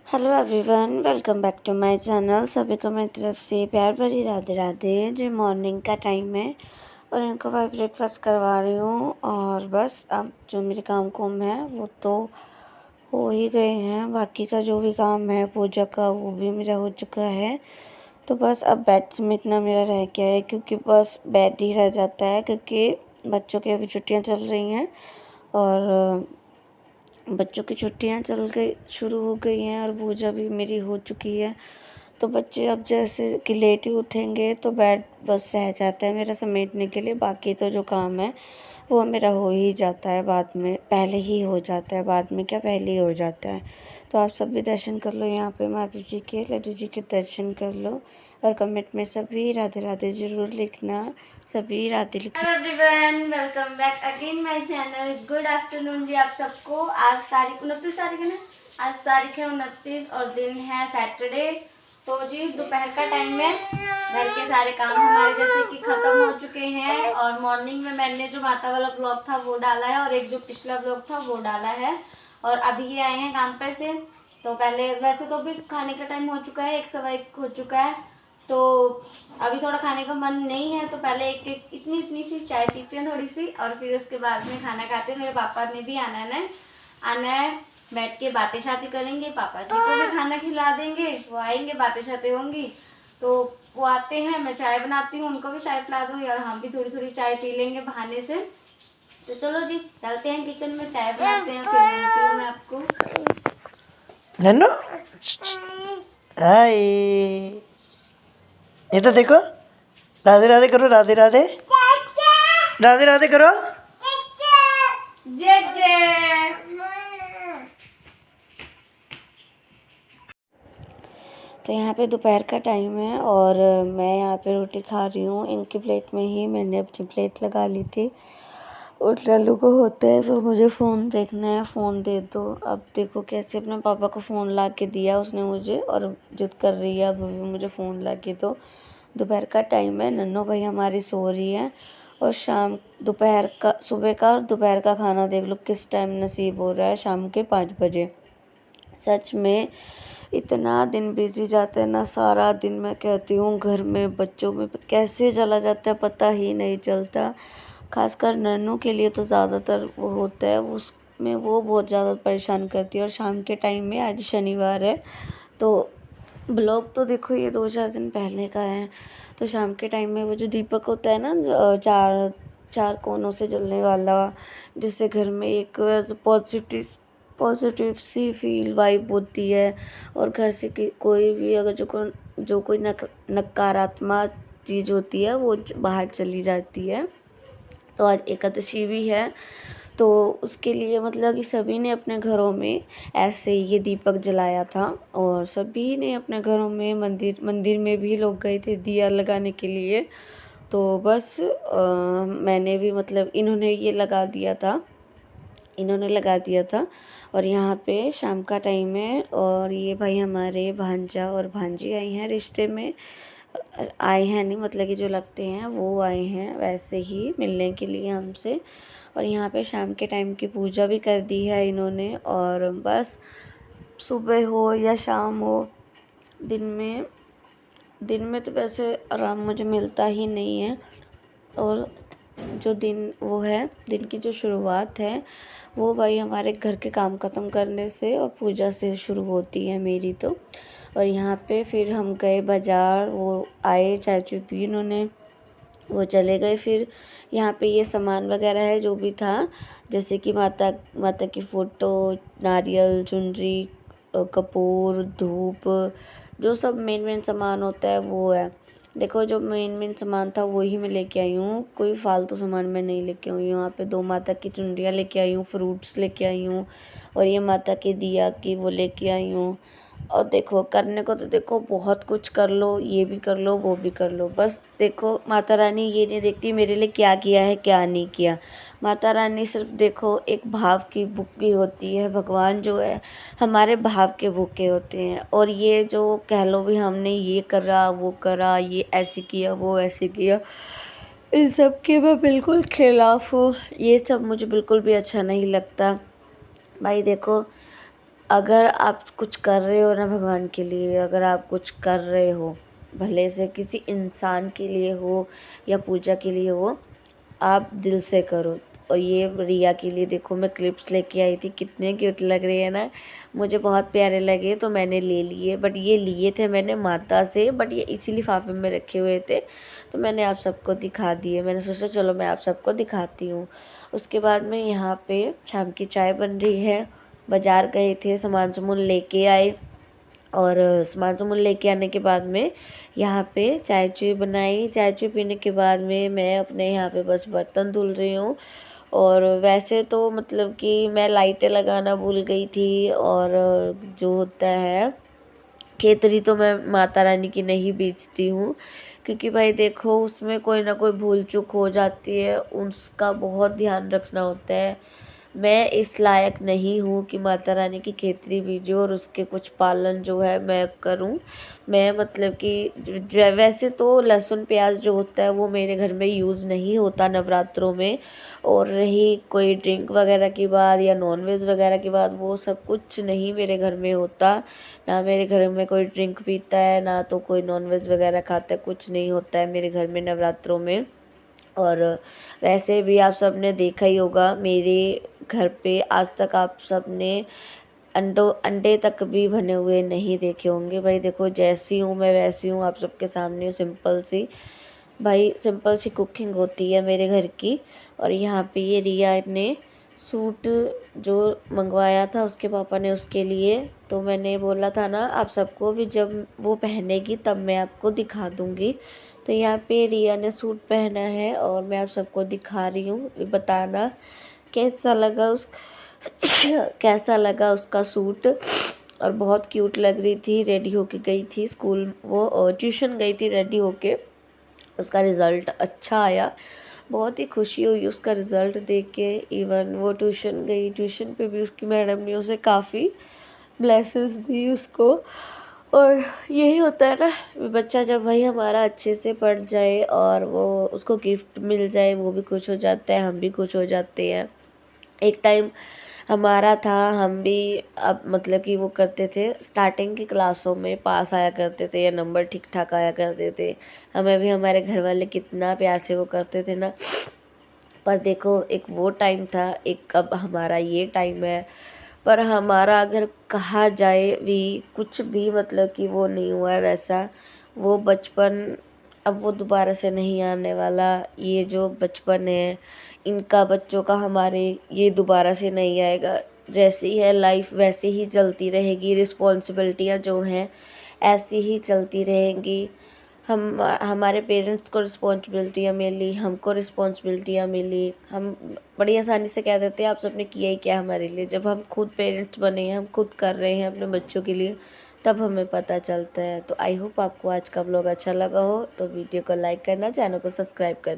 Hello everyone, welcome back to my channel. सभी को मेरी तरफ से प्यार भरी राधे राधे। जो मॉर्निंग का टाइम है और इनको मैं ब्रेकफास्ट करवा रही हूँ। और बस अब जो मेरे काम कुम है वो तो हो ही गए हैं। बाकी का जो भी काम है पूजा का वो भी मेरा हो चुका है। तो बस अब बेड समेटना मेरा रह गया है, क्योंकि बस बेड ही रह जाता है, क्योंकि बच्चों की अभी छुट्टियाँ चल रही हैं और बच्चों की छुट्टियां शुरू हो गई हैं और पूजा भी मेरी हो चुकी है। तो बच्चे अब जैसे कि लेट ही उठेंगे तो बेड बस रह जाता है मेरा समेटने के लिए। बाकी तो जो काम है वो मेरा हो ही जाता है, बाद में पहले ही हो जाता है, बाद में क्या पहले ही हो जाता है। तो आप सब भी दर्शन कर लो, यहाँ पे माता जी के लड्डू जी के दर्शन कर लो और कमेंट में सभी राधे राधे ज़रूर लिखना, सभी राधे लिखना। Hello everyone, welcome back again my channel. Good afternoon ji आप सबको। आज तारीख 29 तारीख है ना, आज तारीख है 29 और दिन है सैटरडे। तो जी दोपहर का टाइम है, घर के सारे काम हमारे जैसे कि खत्म हो चुके हैं। और मॉर्निंग में मैंने जो माता वाला ब्लॉग था वो डाला है और एक जो पिछला ब्लॉग था वो डाला है। और अभी ये आए हैं काम पर से। तो पहले वैसे तो अभी खाने का टाइम हो चुका है, 1 सवा 1 हो चुका है। तो अभी थोड़ा खाने का मन नहीं है, तो पहले एक इतनी सी चाय पीते हैं थोड़ी सी, और फिर उसके बाद में खाना खाते हैं। मेरे पापा ने भी आना है, बैठ के बातें शातें करेंगे, पापा जी को भी खाना खिला देंगे, वो आएंगे, बातें शातें होंगी। तो वो आते हैं, मैं चाय बनाती हूँ, उनको भी चाय पिला दूँगी और हम भी थोड़ी थोड़ी चाय पी लेंगे बहाने से। तो चलो जी चलते हैं किचन में, चाय बनाते हैं, फिर मिलती हूँ मैं आपको। नन्नू हाय, ये तो देखो, राधे राधे करो, राधे राधे राधे राधे करो। जय जय। तो यहाँ पे दोपहर का टाइम है और मैं यहाँ पे रोटी खा रही हूँ। इनकी प्लेट में ही मैंने अपनी प्लेट लगा ली थी। और लल्लू को होता है तो मुझे फ़ोन देखना है, फ़ोन दे दो। अब देखो कैसे अपने पापा को फ़ोन ला के दिया उसने मुझे, और जिद कर रही है अब भी मुझे फ़ोन ला के दो। दोपहर का टाइम है, नन्नू भाई हमारी सो रही है। और सुबह का और दोपहर का खाना देख लो किस टाइम नसीब हो रहा है, शाम के 5 बजे। सच में इतना दिन बीत जाता है ना, सारा दिन मैं कहती हूँ घर में बच्चों में कैसे चला जाता है पता ही नहीं चलता। खासकर नन्नू के लिए तो ज़्यादातर वो होता है, उसमें वो बहुत ज़्यादा परेशान करती है। और शाम के टाइम में, आज शनिवार है तो ब्लॉग तो देखो ये 2-4 दिन पहले का है। तो शाम के टाइम में वो जो दीपक होता है ना, चार चार कोनों से जलने वाला, जिससे घर में एक पॉजिटिव सी फील वाइब होती है। और घर से कोई भी अगर जो कोई नकारात्मक चीज़ होती है वो बाहर चली जाती है। तो आज एकादशी भी है, तो उसके लिए मतलब कि सभी ने अपने घरों में ऐसे ये दीपक जलाया था। और सभी ने अपने घरों में, मंदिर में भी लोग गए थे दिया लगाने के लिए। तो बस मैंने भी मतलब इन्होंने लगा दिया था। और यहाँ पे शाम का टाइम है और ये भाई हमारे भांजा और भांजी आई हैं रिश्ते में। आए हैं नहीं मतलब कि जो लगते हैं वो आए हैं वैसे ही मिलने के लिए हमसे। और यहाँ पे शाम के टाइम की पूजा भी कर दी है इन्होंने। और बस सुबह हो या शाम हो, दिन में तो वैसे आराम मुझे मिलता ही नहीं है। और जो दिन की जो शुरुआत है वो भाई हमारे घर के काम ख़त्म करने से और पूजा से शुरू होती है मेरी तो। और यहाँ पे फिर हम गए बाज़ार, वो आए चाचू भी, उन्होंने वो चले गए। फिर यहाँ पे ये सामान वगैरह है जो भी था, जैसे कि माता की फ़ोटो, नारियल, चुनरी, कपूर, धूप, जो सब मेन सामान होता है वो है। देखो जो मेन सामान था वही मैं लेके आई हूँ, कोई फालतू सामान मैं नहीं लेके आई हूँ। यहाँ पे 2 माता की चुनरियाँ लेके आई हूँ, फ्रूट्स लेके आई हूँ, और ये माता के दिया की वो लेके आई हूँ। और देखो करने को तो देखो बहुत कुछ कर लो, ये भी कर लो वो भी कर लो, बस देखो माता रानी ये नहीं देखती मेरे लिए क्या किया है क्या नहीं किया। माता रानी सिर्फ देखो एक भाव की भूखी होती है। भगवान जो है हमारे भाव के भूखे होते हैं। और ये जो कह लो भी हमने ये करा वो करा, ये ऐसे किया वो ऐसे किया, इन सब के मैं बिल्कुल खिलाफ हूँ। ये सब मुझे बिल्कुल भी अच्छा नहीं लगता। भाई देखो अगर आप कुछ कर रहे हो ना भगवान के लिए, अगर आप कुछ कर रहे हो, भले से किसी इंसान के लिए हो या पूजा के लिए हो, आप दिल से करो। और ये रिया के लिए देखो मैं क्लिप्स लेके आई थी, कितने क्यूट लग रही है ना, मुझे बहुत प्यारे लगे तो मैंने ले लिए। बट ये लिए थे मैंने माता से, बट ये इसी लिफाफे में रखे हुए थे तो मैंने आप सबको दिखा दिए। मैंने सोचा चलो मैं आप सबको दिखाती हूँ। उसके बाद में यहाँ पे शाम की चाय बन रही है। बाज़ार गए थे, सामान सुमून लेके आए और सामान सुमून लेके आने के बाद में यहाँ पे चाय चुई बनाई। चाय चुई पीने के बाद में मैं अपने यहाँ पे बस बर्तन धुल रही हूँ। और वैसे तो मतलब कि मैं लाइटें लगाना भूल गई थी, और जो होता है केतली तो मैं माता रानी की नहीं बेचती हूँ, क्योंकि भाई देखो उसमें कोई ना कोई भूल चूक हो जाती है, उसका बहुत ध्यान रखना होता है। मैं इस लायक नहीं हूँ कि माता रानी की खेतरी बीजूँ और उसके कुछ पालन जो है मैं करूँ। मैं मतलब कि वैसे तो लहसुन प्याज जो होता है वो मेरे घर में यूज़ नहीं होता नवरात्रों में। और रही कोई ड्रिंक वगैरह की बात या नॉनवेज वगैरह की बात, वो सब कुछ नहीं मेरे घर में होता। ना मेरे घर में कोई ड्रिंक पीता है, ना तो कोई नॉनवेज वगैरह खाता है, कुछ नहीं होता है मेरे घर में नवरात्रों में। और वैसे भी आप सब ने देखा ही होगा मेरे घर पे आज तक आप सब ने अंडे तक भी बने हुए नहीं देखे होंगे। भाई देखो जैसी हूँ मैं वैसी हूँ, आप सबके सामने सिंपल सी, भाई सिंपल सी कुकिंग होती है मेरे घर की। और यहाँ पे ये रिया ने सूट जो मंगवाया था उसके पापा ने उसके लिए, तो मैंने बोला था ना आप सबको भी जब वो पहनेगी तब मैं आपको दिखा दूँगी। तो यहाँ पे रिया ने सूट पहना है और मैं आप सबको दिखा रही हूँ, बताना कैसा लगा कैसा लगा उसका सूट। और बहुत क्यूट लग रही थी, रेडी होके गई थी स्कूल, वो ट्यूशन गई थी रेडी होके। उसका रिज़ल्ट अच्छा आया, बहुत ही खुशी हुई उसका रिज़ल्ट देख के। इवन वो ट्यूशन गई, ट्यूशन पे भी उसकी मैडम ने उसे काफ़ी ब्लेसिंग्स दी उसको। और यही होता है ना, बच्चा जब भाई हमारा अच्छे से पढ़ जाए और वो उसको गिफ्ट मिल जाए, वो भी खुश हो जाता है, हम भी खुश हो जाते हैं। एक टाइम हमारा था, हम भी अब मतलब कि वो करते थे, स्टार्टिंग की क्लासों में पास आया करते थे या नंबर ठीक ठाक आया करते थे। हमें भी हमारे घर वाले कितना प्यार से वो करते थे ना। पर देखो एक वो टाइम था, एक अब हमारा ये टाइम है। पर हमारा अगर कहा जाए भी कुछ भी मतलब कि वो नहीं हुआ है वैसा, वो बचपन अब वो दोबारा से नहीं आने वाला। ये जो बचपन है इनका, बच्चों का, हमारे ये दोबारा से नहीं आएगा। जैसी है लाइफ वैसे ही चलती रहेगी, रिस्पॉन्सिबिलिटियाँ जो हैं ऐसी ही चलती रहेंगी। हम हमारे पेरेंट्स को रिस्पॉन्सिबिलिटियाँ मिली, हमको रिस्पॉन्सिबिलिटियाँ मिली, हम बड़ी आसानी से कह देते हैं आप सबने किया ही क्या हमारे लिए। जब हम खुद पेरेंट्स बने हैं, हम खुद कर रहे हैं अपने बच्चों के लिए, तब हमें पता चलता है। तो आई होप आपको आज का व्लॉग अच्छा लगा हो, तो वीडियो को लाइक करना, चैनल को सब्सक्राइब करना।